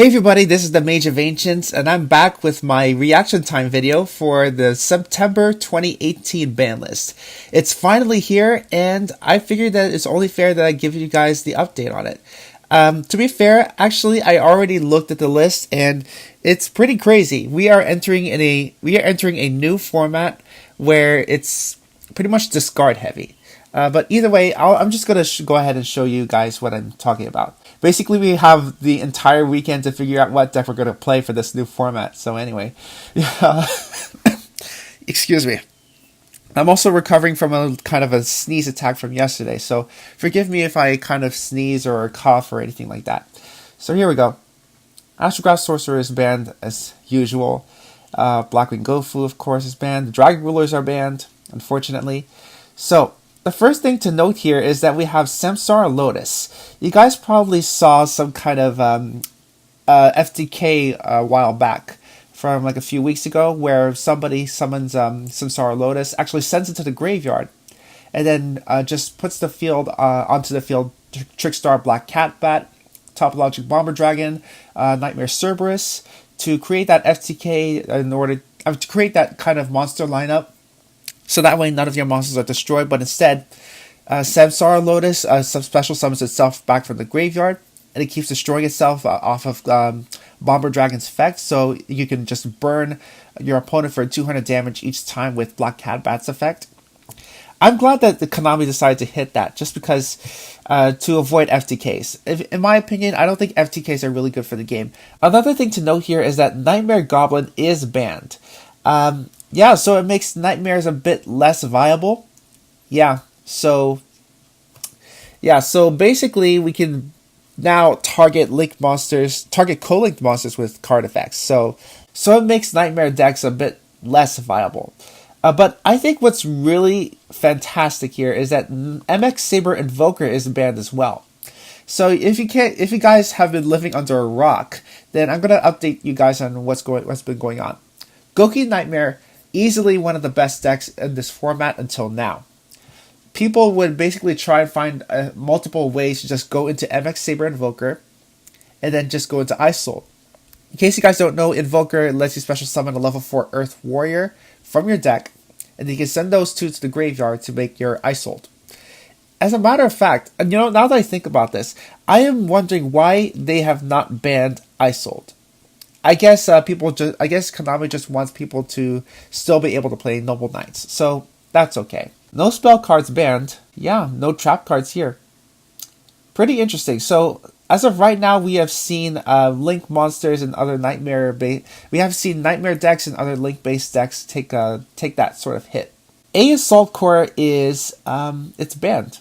Hey everybody, this is the Mage of Ancients, and I'm back with my reaction time video for the September 2018 ban list. It's finally here, and I figured that it's only fair that I give you guys the update on it. To be fair, actually, I already looked at the list, and it's pretty crazy. We are entering a new format where it's pretty much discard heavy. But either way, I'm just going to go ahead and show you guys what I'm talking about. Basically, we have the entire weekend to figure out what deck we're going to play for this new format. So anyway, excuse me. I'm also recovering from a kind of a sneeze attack from yesterday. So forgive me if I kind of sneeze or cough or anything like that. So here we go. Astrograph Sorcerer is banned as usual. Blackwing Gofu, of course, is banned. The Dragon Rulers are banned, unfortunately. So the first thing to note here is that we have Samsara Lotus. You guys probably saw some kind of FTK a while back from like a few weeks ago where somebody summons Samsara Lotus, actually sends it to the graveyard, and then just puts the field onto the field Trickstar Black Cat Bat, Topologic Bomber Dragon, Nightmare Cerberus to create that FTK in order to create that kind of monster lineup. So that way none of your monsters are destroyed, but instead, Samsara Lotus special summons itself back from the graveyard, and it keeps destroying itself off of Bomber Dragon's effect, so you can just burn your opponent for 200 damage each time with Black Cat Bat's effect. I'm glad that the Konami decided to hit that, just because to avoid FTKs. In my opinion, I don't think FTKs are really good for the game. Another thing to note here is that Nightmare Goblin is banned. Yeah, so it makes Nightmares a bit less viable. So basically we can now target co-linked monsters with card effects. So it makes Nightmare decks a bit less viable. But I think what's really fantastic here is that M-X-Saber Invoker is banned as well. So if you guys have been living under a rock, then I'm gonna update you guys on what's been going on. Goki Nightmare, easily one of the best decks in this format until now. People would basically try and find multiple ways to just go into M-X-Saber Invoker and then just go into Isolt. In case you guys don't know, Invoker lets you special summon a level 4 Earth Warrior from your deck, and you can send those two to the graveyard to make your Isolt. As a matter of fact, and now that I think about this, I am wondering why they have not banned Isolt. I guess Konami just wants people to still be able to play Noble Knights, so that's okay. No spell cards banned. Yeah, no trap cards here. Pretty interesting. So as of right now, we have seen Link monsters and other we have seen Nightmare decks and other Link-based decks take that sort of hit. A Assault Core is it's banned.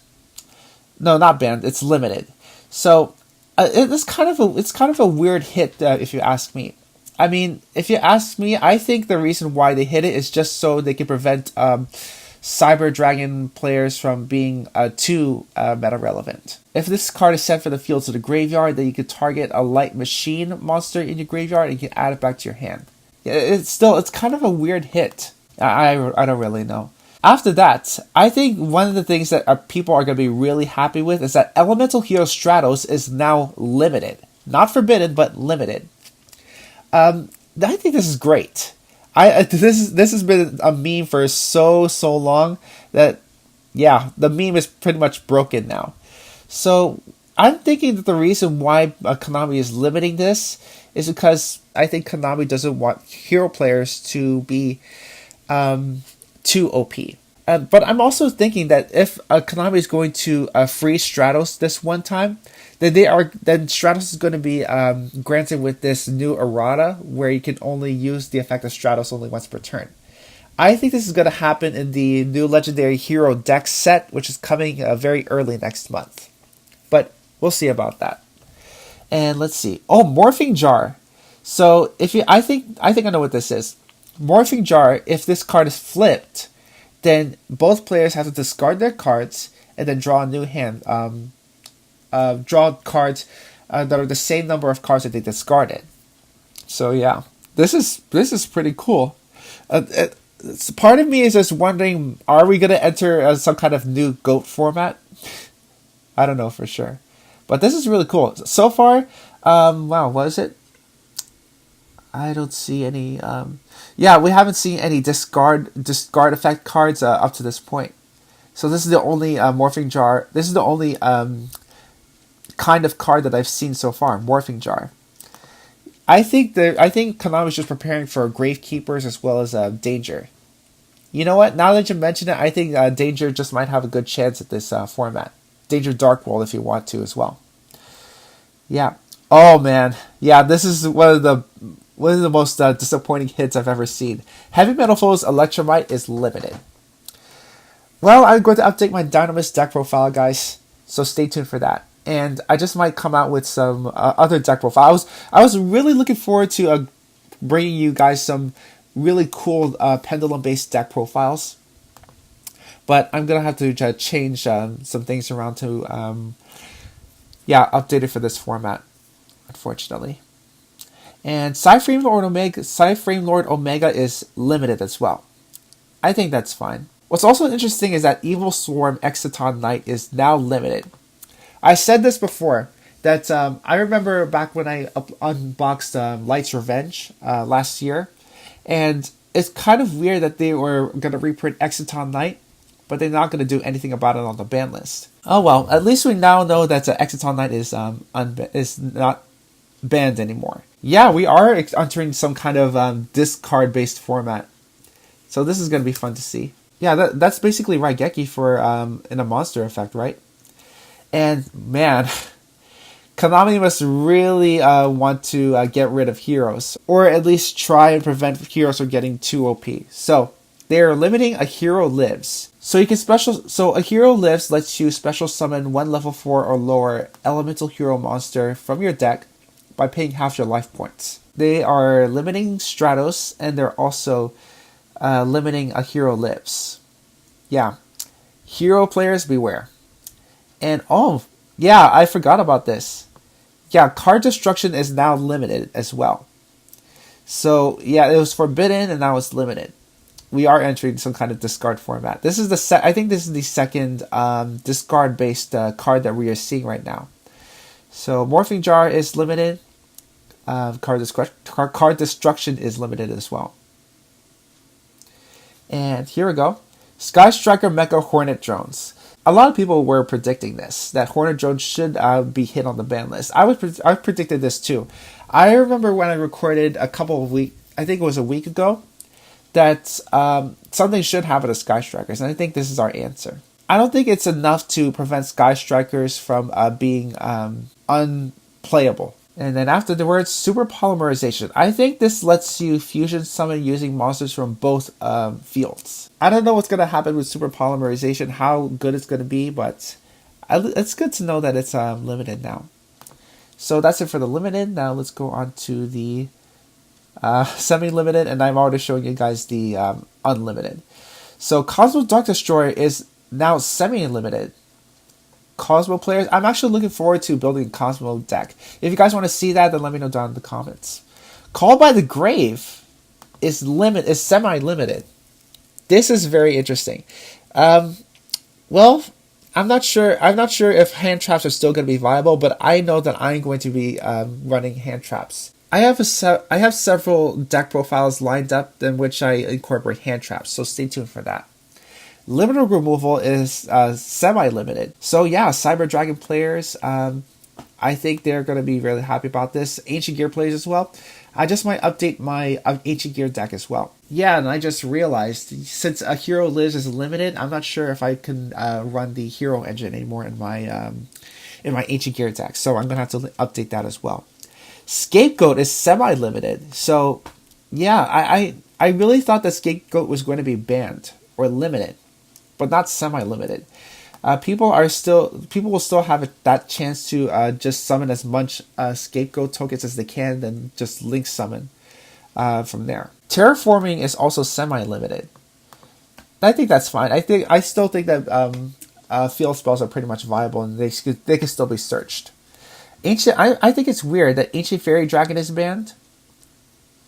No, not banned. It's limited. So it's kind of a weird hit, if you ask me. I mean, if you ask me, I think the reason why they hit it is just so they can prevent Cyber Dragon players from being too meta relevant. If this card is sent from the field to the graveyard, then you can target a light machine monster in your graveyard and you can add it back to your hand. It's kind of a weird hit. I don't really know. After that, I think one of the things that people are going to be really happy with is that Elemental Hero Stratos is now limited. Not forbidden, but limited. I think this is great. This has been a meme for so long that, yeah, the meme is pretty much broken now. So I'm thinking that the reason why Konami is limiting this is because I think Konami doesn't want hero players to be too OP. But I'm also thinking that if Konami is going to free Stratos this one time, then Stratos is going to be granted with this new errata where you can only use the effect of Stratos only once per turn. I think this is going to happen in the new Legendary Hero deck set, which is coming very early next month. But we'll see about that. And let's see. Oh, Morphing Jar. So I think I know what this is. Morphing Jar, if this card is flipped, then both players have to discard their cards and then draw a new hand. Draw cards that are the same number of cards that they discarded. So yeah, this is pretty cool. Part of me is just wondering, are we going to enter some kind of new GOAT format? I don't know for sure. But this is really cool. So far, wow, what is it? I don't see any. Yeah, we haven't seen any discard effect cards up to this point. So this is the only morphing jar. This is the only kind of card that I've seen so far. Morphing jar. I think Konami's just preparing for Gravekeepers as well as Danger. You know what? Now that you mention it, I think Danger just might have a good chance at this format. Danger Dark World if you want to as well. Yeah. Oh man. Yeah, this is one of the most disappointing hits I've ever seen. Heavy Metal Foes Electromite is limited. Well, I'm going to update my Dynamis deck profile, guys. So stay tuned for that. And I just might come out with some other deck profiles. I was really looking forward to bringing you guys some really cool pendulum-based deck profiles. But I'm going to have to change some things around to, update it for this format, unfortunately. And Cyframe Lord Omega is limited as well. I think that's fine. What's also interesting is that Evil Swarm Exciton Knight is now limited. I said this before, that I remember back when I unboxed Light's Revenge last year, and it's kind of weird that they were going to reprint Exciton Knight, but they're not going to do anything about it on the ban list. Oh well, at least we now know that Exciton Knight is not banned anymore. Yeah, we are entering some kind of discard-based format. So this is going to be fun to see. Yeah, that's basically Raigeki for in a monster effect, right? And man, Konami must really want to get rid of heroes, or at least try and prevent heroes from getting too OP. So they are limiting a hero lives. So a hero lives lets you special summon one level 4 or lower elemental hero monster from your deck by paying half your life points. They are limiting Stratos, and they're also limiting a hero lives. Yeah, hero players beware. And oh, yeah, I forgot about this. Yeah, card destruction is now limited as well. So yeah, it was forbidden and now it's limited. We are entering some kind of discard format. This is I think this is the second discard based card that we are seeing right now. So Morphing Jar is limited. Card destruction is limited as well. And here we go. Sky Striker Mecha Hornet Drones. A lot of people were predicting this, that Hornet Drones should be hit on the ban list. I predicted this too. I remember when I recorded a couple of weeks, I think it was a week ago, that something should happen to Sky Strikers, and I think this is our answer. I don't think it's enough to prevent Sky Strikers from being unplayable. And then after the word super polymerization, I think this lets you fusion summon using monsters from both fields. I don't know what's going to happen with super polymerization, how good it's going to be, but it's good to know that it's limited now. So that's it for the limited. Now let's go on to the semi-limited, and I'm already showing you guys the unlimited. So Cosmo Dark Destroyer is now semi-limited. Cosmo players, I'm actually looking forward to building a Cosmo deck. If you guys want to see that, then let me know down in the comments. Call by the Grave is semi-limited. This is very interesting. Well, I'm not sure if hand traps are still going to be viable, but I know that I'm going to be running hand traps. I have several deck profiles lined up in which I incorporate hand traps, so stay tuned for that. Limited removal is semi-limited. So yeah, Cyber Dragon players, I think they're going to be really happy about this. Ancient Gear players as well. I just might update my Ancient Gear deck as well. Yeah, and I just realized, since a Hero Lives is limited, I'm not sure if I can run the Hero Engine anymore in my Ancient Gear deck. So I'm going to have to update that as well. Scapegoat is semi-limited. So yeah, I really thought that Scapegoat was going to be banned or limited, but not semi-limited. People will still have that chance to just summon as much Scapegoat tokens as they can, then just link summon from there. Terraforming is also semi-limited. I think that's fine. I still think that field spells are pretty much viable, and they can still be searched. I think it's weird that Ancient Fairy Dragon is banned,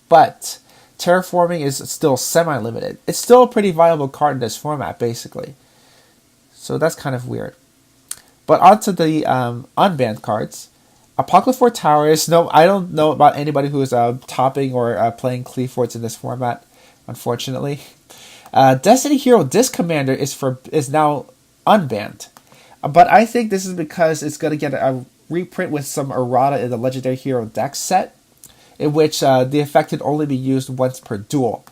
but Terraforming is still semi-limited. It's still a pretty viable card in this format, basically. So that's kind of weird. But onto the unbanned cards. Apocalypse Towers. No, I don't know about anybody who is topping or playing Cleaforts in this format, unfortunately. Destiny Hero Disc Commander is now unbanned, but I think this is because it's going to get a reprint with some errata in the Legendary Hero Dex set, in which the effect can only be used once per duel.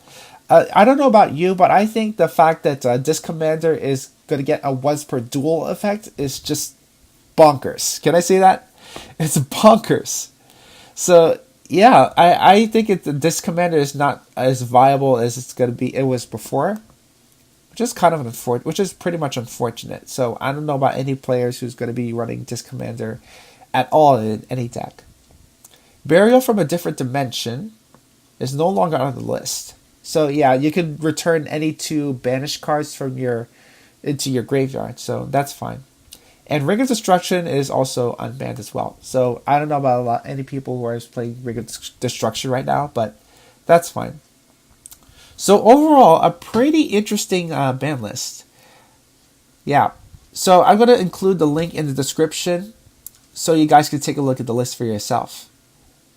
I don't know about you, but I think the fact that Disc Commander is going to get a once per duel effect is just bonkers. Can I say that? It's bonkers. So yeah, I think Disc Commander is not as viable as it was before, which is kind of which is pretty much unfortunate. So I don't know about any players who's going to be running Disc Commander at all in any deck. Burial from a Different Dimension is no longer on the list. So yeah, you can return any 2 banished cards from into your graveyard, so that's fine. And Ring of Destruction is also unbanned as well. So I don't know about any people who are playing Ring of Destruction right now, but that's fine. So overall, a pretty interesting ban list. Yeah. So I'm going to include the link in the description so you guys can take a look at the list for yourself.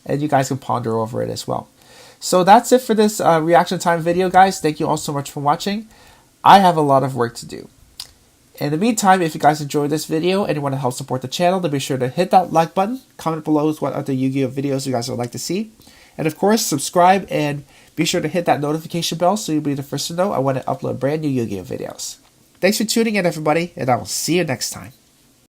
And you guys can ponder over it as well. So that's it for this reaction time video, guys. Thank you all so much for watching. I have a lot of work to do. In the meantime, if you guys enjoyed this video and you want to help support the channel, then be sure to hit that like button, comment below what other Yu-Gi-Oh videos you guys would like to see, and of course, subscribe and be sure to hit that notification bell so you'll be the first to know when I upload brand new Yu-Gi-Oh videos. Thanks for tuning in, everybody, and I will see you next time.